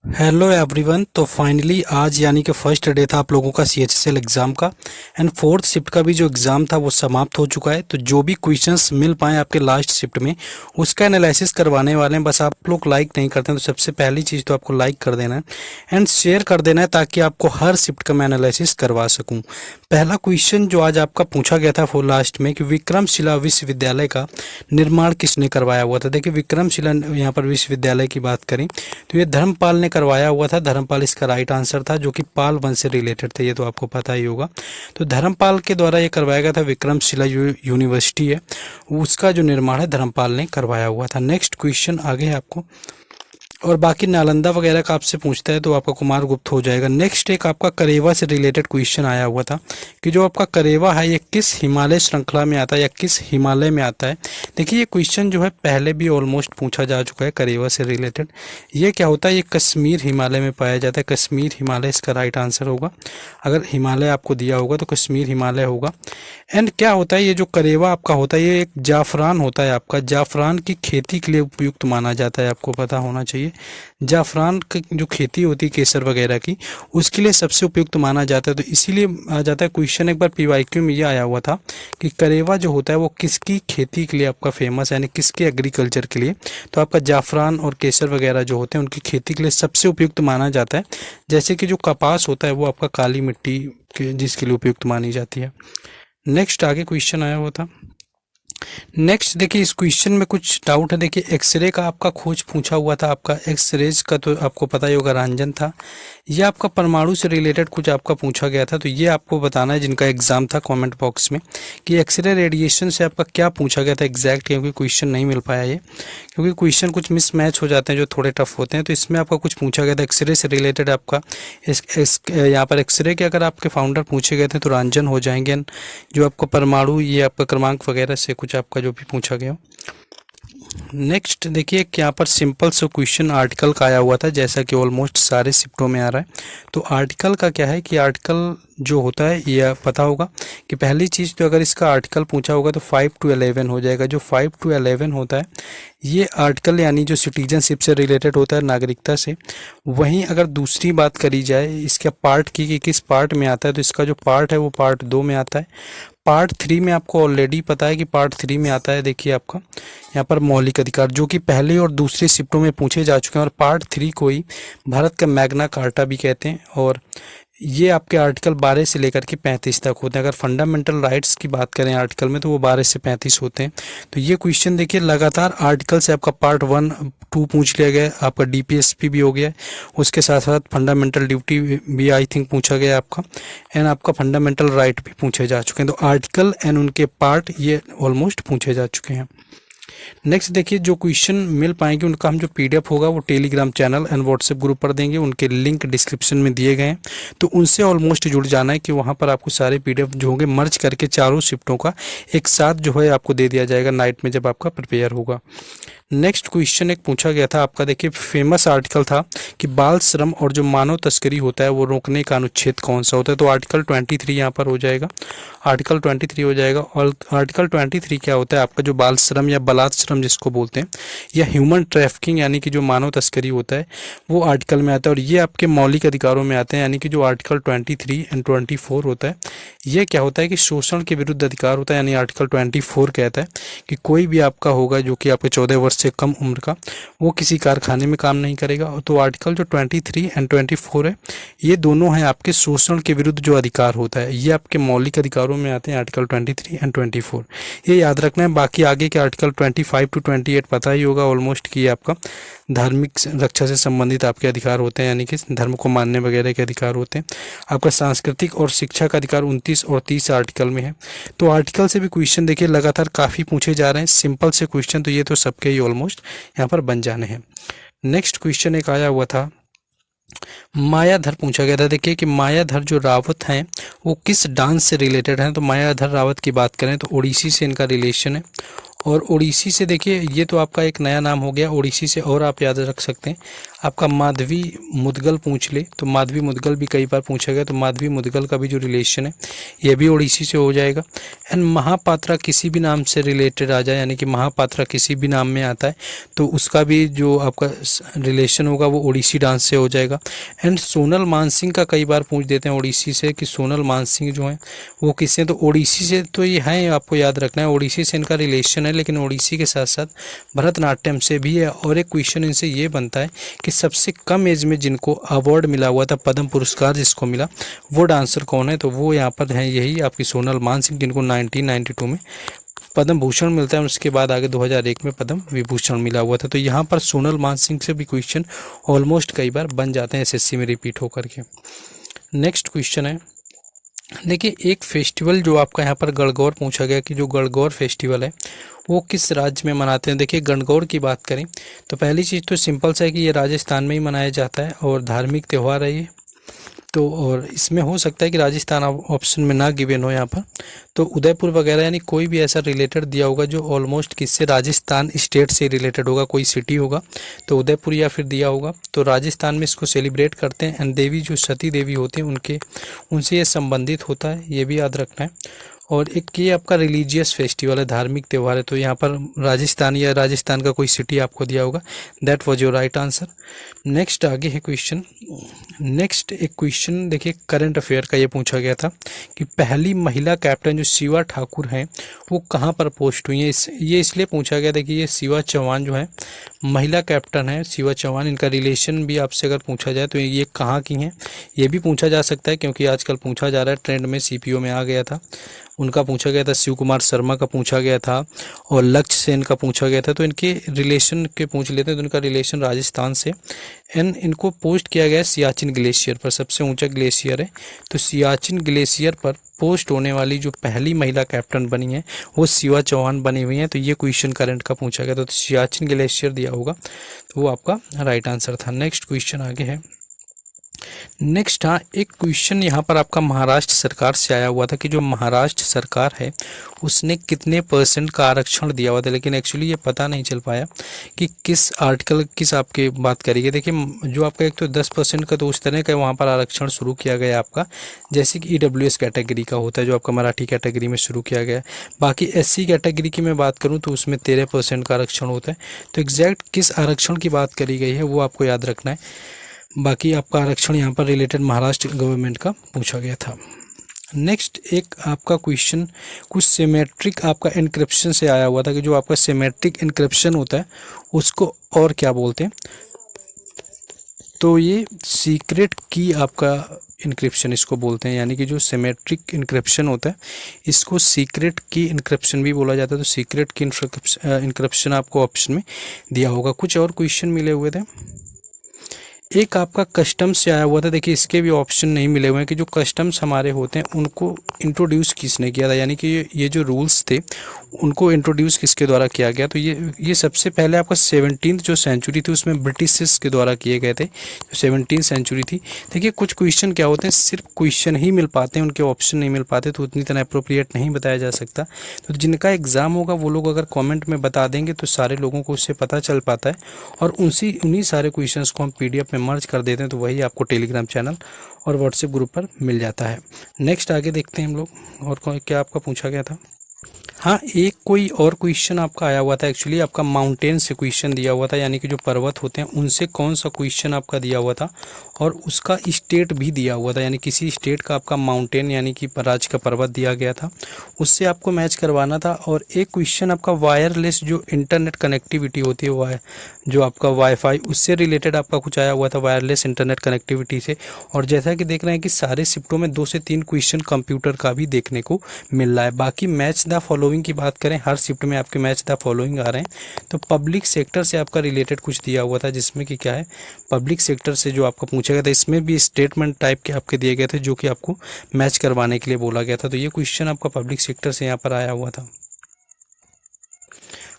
Hello everyone. तो finally आज यानी कि फर्स्ट डे था आप लोगों का सीएचएसएल एग्ज़ाम का एंड फोर्थ शिफ्ट का भी जो एग्ज़ाम था वो समाप्त हो चुका है। तो जो भी क्वेश्चंस मिल पाए आपके लास्ट शिफ्ट में उसका एनालिसिस करवाने वाले हैं। बस आप लोग लाइक नहीं करते हैं तो सबसे पहली चीज़ तो आपको लाइक कर देना है एंड शेयर कर देना है ताकि आपको हर शिफ्ट का मैं एनालिसिस करवा सकूँ। पहला क्वेश्चन जो आज आपका पूछा गया था फॉर लास्ट में कि विक्रमशिला विश्वविद्यालय का निर्माण किसने करवाया हुआ था। देखिए विक्रमशिला यहाँ पर विश्वविद्यालय की बात करें तो ये धर्मपाल ने करवाया हुआ था। धर्मपाल इसका राइट आंसर था जो कि पाल वंश से रिलेटेड थे, ये तो आपको पता ही होगा। तो धर्मपाल के द्वारा ये करवाया गया था। विक्रमशिला यूनिवर्सिटी है उसका जो निर्माण है धर्मपाल ने करवाया हुआ था। नेक्स्ट क्वेश्चन आगे है आपको, और बाकी नालंदा वगैरह का आपसे पूछता है तो आपका कुमार गुप्त हो जाएगा। नेक्स्ट एक आपका करेवा से रिलेटेड क्वेश्चन आया हुआ था कि जो आपका करेवा है ये किस हिमालय श्रृंखला में आता है या किस हिमालय में आता है। देखिए ये क्वेश्चन जो है पहले भी ऑलमोस्ट पूछा जा चुका है करेवा से रिलेटेड। ये क्या होता है, ये कश्मीर हिमालय में पाया जाता है। कश्मीर हिमालय इसका राइट आंसर होगा। अगर हिमालय आपको दिया होगा तो कश्मीर हिमालय होगा। एंड क्या होता है, ये जो करेवा आपका होता है ये एक जाफरान होता है। आपका जाफरान की खेती के लिए उपयुक्त माना जाता है, आपको पता होना चाहिए। जाफरान की जो खेती होती है केसर वगैरह की उसके लिए सबसे उपयुक्त माना जाता है। तो इसीलिए आ जाता है क्वेश्चन। एक बार पीवाईक्यू में ये आया हुआ था कि करेवा जो होता है वो किसकी खेती के लिए आपका फेमस है, यानी किसके एग्रीकल्चर के लिए। तो आपका जाफरान और केसर वगैरह जो होते हैं उनकी खेती के लिए सबसे उपयुक्त माना जाता है। जैसे कि जो कपास होता है वो आपका काली मिट्टी के जिसके लिए उपयुक्त मानी जाती है। नेक्स्ट आगे क्वेश्चन आया हुआ था। नेक्स्ट देखिए इस क्वेश्चन में कुछ डाउट है। देखिए एक्सरे का आपका खोज पूछा हुआ था। आपका एक्सरेज का तो आपको पता ही होगा रंजन था। ये आपका परमाणु से रिलेटेड कुछ आपका पूछा गया था। तो ये आपको बताना है जिनका एग्जाम था कमेंट बॉक्स में कि एक्सरे रेडिएशन से आपका क्या पूछा गया था एग्जैक्ट, क्योंकि क्वेश्चन नहीं मिल पाया ये, क्योंकि क्वेश्चन कुछ मिसमैच हो जाते हैं जो थोड़े टफ होते हैं। तो इसमें आपका कुछ पूछा गया था एक्सरे से रिलेटेड। आपका यहाँ पर एक्सरे के अगर आपके फाउंडर पूछे गए थे तो रंजन हो जाएंगे। जो आपका परमाणु ये आपका क्रमांक वगैरह से कुछ आपका जो भी पूछा गया। नेक्स्ट देखिए कि यहाँ पर सिंपल सा क्वेश्चन आर्टिकल का आया हुआ था, जैसा कि ऑलमोस्ट सारे शिफ्टों में आ रहा है। तो आर्टिकल का क्या है कि आर्टिकल जो होता है ये पता होगा कि पहली चीज़ तो अगर इसका आर्टिकल पूछा होगा तो 5 to 11 हो जाएगा। जो 5 to 11 होता है ये आर्टिकल यानी जो सिटीजनशिप से रिलेटेड होता है, नागरिकता से। वहीं अगर दूसरी बात करी जाए इसका पार्ट की कि किस पार्ट में आता है, तो इसका जो पार्ट है वो पार्ट 2 में आता है। पार्ट 3 में आपको ऑलरेडी पता है कि पार्ट 3 में आता है। देखिए आपका यहाँ पर मौलिक अधिकार जो कि पहले और दूसरे शिफ्टों में पूछे जा चुके हैं, और पार्ट 3 को ही भारत का मैग्ना कार्टा भी कहते हैं। और ये आपके आर्टिकल 12 से लेकर के 35 तक होते हैं। अगर फंडामेंटल राइट्स की बात करें आर्टिकल में तो वो 12 से 35 होते हैं। तो ये क्वेश्चन देखिए लगातार आर्टिकल से आपका पार्ट 1 2 पूछ लिया गया है। आपका डीपीएसपी भी हो गया है, उसके साथ साथ फंडामेंटल ड्यूटी भी आई थिंक पूछा गया है आपका, एंड आपका फंडामेंटल राइट भी पूछे जा चुके हैं। तो आर्टिकल एंड उनके पार्ट ये ऑलमोस्ट पूछे जा चुके हैं। नेक्स्ट देखिए जो क्वेश्चन मिल पाएंगे उनका हम जो पीडीएफ होगा वो Telegram channel and WhatsApp group पर देंगे। उनके लिंक डिस्क्रिप्शन में दिए गए हैं, तो उनसे ऑलमोस्ट जुड़ जाना है कि वहाँ पर आपको सारे पीडीएफ जो होंगे मर्ज करके चारों शिफ्टों का एक साथ जो है आपको दे दिया जाएगा नाइट में जब आपका प्रिपेयर होगा। नेक्स्ट क्वेश्चन एक पूछा गया था आपका, देखिए फेमस आर्टिकल था कि बाल श्रम और जो मानव तस्करी होता है वो रोकने का अनुच्छेद कौन सा होता है। तो आर्टिकल 23 यहाँ पर हो जाएगा, आर्टिकल 23 हो जाएगा। और आर्टिकल 23 क्या होता है, आपका जो बाल श्रम या बलात् श्रम जिसको बोलते हैं या ह्यूमन ट्रैफिकिंग यानी कि जो मानव तस्करी होता है वो आर्टिकल में आता है। और ये आपके मौलिक अधिकारों में आते हैं, यानी कि जो आर्टिकल 23 एंड 24 होता है ये क्या होता है कि शोषण के विरुद्ध अधिकार होता है। यानी आर्टिकल 24 कहता है कि कोई भी आपका होगा जो कि आपके 14 वर्ष से कम उम्र का, वो किसी कारखाने में काम नहीं करेगा। तो आर्टिकल जो 23 एंड 24 है ये दोनों हैं आपके शोषण के विरुद्ध जो अधिकार होता है, ये आपके मौलिक अधिकारों में आते हैं आर्टिकल 23 एंड 24। ये याद रखना है। बाकी आगे के आर्टिकल 25 to 28 पता ही होगा ऑलमोस्ट कि आपका धार्मिक रक्षा से संबंधित आपके अधिकार होते हैं, यानी कि धर्म को मानने वगैरह के अधिकार होते हैं। आपका सांस्कृतिक और शिक्षा का अधिकार 29 और 30 आर्टिकल में है। तो आर्टिकल से भी क्वेश्चन देखिए लगातार काफ़ी पूछे जा रहे हैं सिंपल से क्वेश्चन, तो ये तो सबके ही ऑलमोस्ट यहाँ पर बन जाने हैं। नेक्स्ट क्वेश्चन एक आया हुआ था, मायाधर पूछा गया था। देखिए कि मायाधर जो रावत हैं वो किस डांस से रिलेटेड हैं। तो मायाधर रावत की बात करें तो ओडिसी से इनका रिलेशन है। और ओडिसी से देखिए ये तो आपका एक नया नाम हो गया, ओडिसी से और आप याद रख सकते हैं आपका माधवी मुदगल पूछ ले तो माधवी मुदगल भी कई बार पूछा गया, तो माधवी मुदगल का भी जो रिलेशन है ये भी ओडिसी से हो जाएगा। एंड महापात्रा किसी भी नाम से रिलेटेड आ जाए, यानी कि महापात्रा किसी भी नाम में आता है तो उसका भी जो आपका रिलेशन होगा वो ओडिसी डांस से हो जाएगा। एंड सोनल मानसिंह का कई बार पूछ देते हैं ओडिसी से कि सोनल मानसिंह जो है वो किससे, तो ओडिसी से तो ये है, आपको याद रखना है ओडिसी से इनका रिलेशन है, लेकिन ओडिसी के साथ साथ भरतनाट्यम से भी है। और एक क्वेश्चन इनसे ये बनता है कि सबसे कम एज में जिनको अवार्ड मिला हुआ था, पद्म पुरस्कार जिसको मिला, वो डांसर कौन है, तो वो यहाँ पर है यही आपकी सोनल मानसिंह, जिनको 1992 में पद्म भूषण मिलता है। उसके बाद आगे 2001 में पद्म विभूषण मिला हुआ था। तो यहाँ पर सोनल मानसिंह से भी क्वेश्चन ऑलमोस्ट कई बार बन जाते हैं एसएससी में रिपीट होकर के। नेक्स्ट क्वेश्चन है, देखिए एक फेस्टिवल जो आपका यहाँ पर गणगौर पूछा गया कि जो गणगौर फेस्टिवल है वो किस राज्य में मनाते हैं। देखिए गणगौर की बात करें तो पहली चीज़ तो सिंपल सा है कि ये राजस्थान में ही मनाया जाता है और धार्मिक त्यौहार है ये। तो और इसमें हो सकता है कि राजस्थान ऑप्शन में ना गिवन हो यहाँ पर, तो उदयपुर वगैरह यानी कोई भी ऐसा रिलेटेड दिया होगा जो ऑलमोस्ट किससे, राजस्थान स्टेट से रिलेटेड होगा, कोई सिटी होगा तो उदयपुर या फिर दिया होगा। तो राजस्थान में इसको सेलिब्रेट करते हैं। एंड देवी जो सती देवी होते हैं उनसे ये संबंधित होता है, ये भी याद रखना है। और एक ये आपका रिलीजियस फेस्टिवल है, धार्मिक त्यौहार है, तो यहाँ पर राजस्थान या राजस्थान का कोई सिटी आपको दिया होगा। That was your right answer. Next आगे है क्वेश्चन। नेक्स्ट एक क्वेश्चन देखिए करंट अफेयर का ये पूछा गया था कि पहली महिला कैप्टन जो शिवा ठाकुर हैं वो कहाँ पर पोस्ट हुई है। ये इसलिए पूछा गया, देखिए ये शिवा चौहान जो है महिला कैप्टन है, शिवा चौहान, इनका रिलेशन भी आपसे अगर पूछा जाए तो ये कहाँ की हैं ये भी पूछा जा सकता है, क्योंकि आजकल पूछा जा रहा है, ट्रेंड में सीपीओ में आ गया था। उनका पूछा गया था, शिव कुमार शर्मा का पूछा गया था और लक्ष्य सेन का पूछा गया था। तो इनके रिलेशन के पूछ लेते हैं, तो इनका रिलेशन राजस्थान से। एंड इनको पोस्ट किया गया सियाचिन ग्लेशियर पर, सबसे ऊंचा ग्लेशियर है, तो सियाचिन ग्लेशियर पर पोस्ट होने वाली जो पहली महिला कैप्टन बनी है वो शिवा चौहान बनी हुई है। तो ये क्वेश्चन करंट का पूछा गया था, तो सियाचिन ग्लेशियर दिया होगा, तो वो आपका राइट आंसर था। नेक्स्ट क्वेश्चन आगे है। नेक्स्ट हाँ एक क्वेश्चन यहाँ पर आपका महाराष्ट्र सरकार से आया हुआ था कि जो महाराष्ट्र सरकार है उसने कितने % का आरक्षण दिया हुआ था, लेकिन एक्चुअली ये पता नहीं चल पाया कि किस आर्टिकल किस आपके बात करिए। देखिए जो आपका एक तो 10% का तो उस तरह का वहाँ पर आरक्षण शुरू किया गया आपका, जैसे कि EWS कैटेगरी का होता है जो आपका मराठी कैटेगरी में शुरू किया गया। बाकी SC कैटेगरी की मैं बात करूँ तो उसमें 13% का आरक्षण होता है। तो एग्जैक्ट किस आरक्षण की बात करी गई है वो आपको याद रखना है। बाकी आपका आरक्षण यहाँ पर रिलेटेड महाराष्ट्र गवर्नमेंट का पूछा गया था। नेक्स्ट एक आपका क्वेश्चन कुछ सिमेट्रिक आपका इनक्रिप्शन से आया हुआ था कि जो आपका सिमेट्रिक इनक्रिप्शन होता है उसको और क्या बोलते हैं, तो ये सीक्रेट की आपका इनक्रिप्शन इसको बोलते हैं, यानी कि जो सिमेट्रिक इनक्रिप्शन होता है इसको सीक्रेट की इनक्रिप्शन भी बोला जाता है। तो सीक्रेट की इनक्रिप्शन आपको ऑप्शन में दिया होगा। कुछ और क्वेश्चन मिले हुए थे, एक आपका कस्टम्स से आया हुआ था, देखिए इसके भी ऑप्शन नहीं मिले हुए हैं कि जो कस्टम्स हमारे होते हैं उनको इंट्रोड्यूस किसने किया था, यानी कि ये जो रूल्स थे उनको इंट्रोड्यूस किसके द्वारा किया गया। तो ये सबसे पहले आपका 17th जो सेंचुरी थी उसमें ब्रिटिशर्स के द्वारा किए गए थे, जो 17th सेंचुरी थी। देखिए कुछ क्वेश्चन क्या होते हैं सिर्फ क्वेश्चन ही मिल पाते हैं, उनके ऑप्शन नहीं मिल पाते, तो उतनी तरह अप्रोप्रिएट नहीं बताया जा सकता। तो जिनका एग्जाम होगा वो लोग अगर कॉमेंट में बता देंगे तो सारे लोगों को उससे पता चल पाता है, और उन्हीं सारे क्वेश्चंस को हम PDF में मर्ज कर देते हैं, तो वही आपको टेलीग्राम चैनल और व्हाट्सएप ग्रुप पर मिल जाता है। नेक्स्ट आगे देखते हैं हम लोग, और क्या आपका पूछा गया था। हाँ एक कोई और क्वेश्चन आपका आया हुआ था, एक्चुअली आपका माउंटेन से क्वेश्चन दिया हुआ था, यानी कि जो पर्वत होते हैं उनसे कौन सा क्वेश्चन आपका दिया हुआ था और उसका स्टेट भी दिया हुआ था, यानी किसी स्टेट का आपका माउंटेन यानी कि राज्य का पर्वत दिया गया था, उससे आपको मैच करवाना था। और एक क्वेश्चन आपका वायरलेस जो इंटरनेट कनेक्टिविटी होती है जो आपका वाईफाई, उससे रिलेटेड आपका कुछ आया हुआ था, वायरलेस इंटरनेट कनेक्टिविटी से। और जैसा कि देख रहे हैं कि सारे शिफ्टों में 2 से 3 क्वेश्चन कंप्यूटर का भी देखने को मिल रहा है। बाकी मैच द फॉलोइंग की बात करें, हर शिफ्ट में आपके मैच द फॉलोइंग आ रहे हैं। तो पब्लिक सेक्टर से आपका रिलेटेड कुछ दिया हुआ था, जिसमें कि क्या है पब्लिक सेक्टर से जो आपका पूछा गया था, इसमें भी स्टेटमेंट टाइप के आपके दिए गए थे जो कि आपको मैच करवाने के लिए बोला गया था। तो ये क्वेश्चन आपका पब्लिक सेक्टर से यहाँ पर आया हुआ था।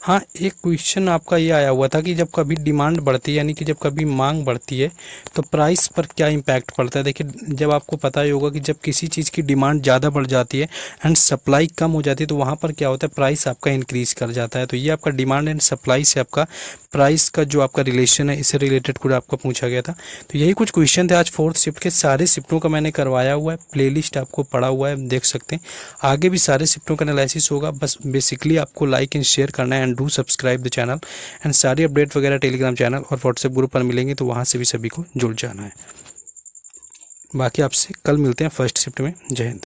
हाँ, एक क्वेश्चन आपका ये आया हुआ था कि जब कभी डिमांड बढ़ती है यानी कि जब कभी मांग बढ़ती है तो प्राइस पर क्या इम्पैक्ट पड़ता है। देखिए, जब आपको पता ही होगा कि जब किसी चीज़ की डिमांड ज़्यादा बढ़ जाती है एंड सप्लाई कम हो जाती है तो वहाँ पर क्या होता है, प्राइस आपका इंक्रीज़ कर जाता है। तो ये आपका डिमांड एंड सप्लाई से आपका प्राइस का जो आपका रिलेशन है, इससे रिलेटेड पूरा आपका पूछा गया था। तो यही कुछ क्वेश्चन थे आज फोर्थ शिफ्ट के। सारे शिफ्टों का मैंने करवाया हुआ है, प्लेलिस्ट आपको पड़ा हुआ है, देख सकते हैं। आगे भी सारे शिफ्टों का एनालिसिस होगा। बस बेसिकली आपको लाइक एंड शेयर करना है and do subscribe the channel and सारी अपडेट वगैरह टेलीग्राम चैनल और व्हाट्सएप ग्रुप पर मिलेंगे, तो वहाँ से भी सभी को जुड़ जाना है। बाकी आपसे कल मिलते हैं फर्स्ट शिफ्ट में। जय हिंद।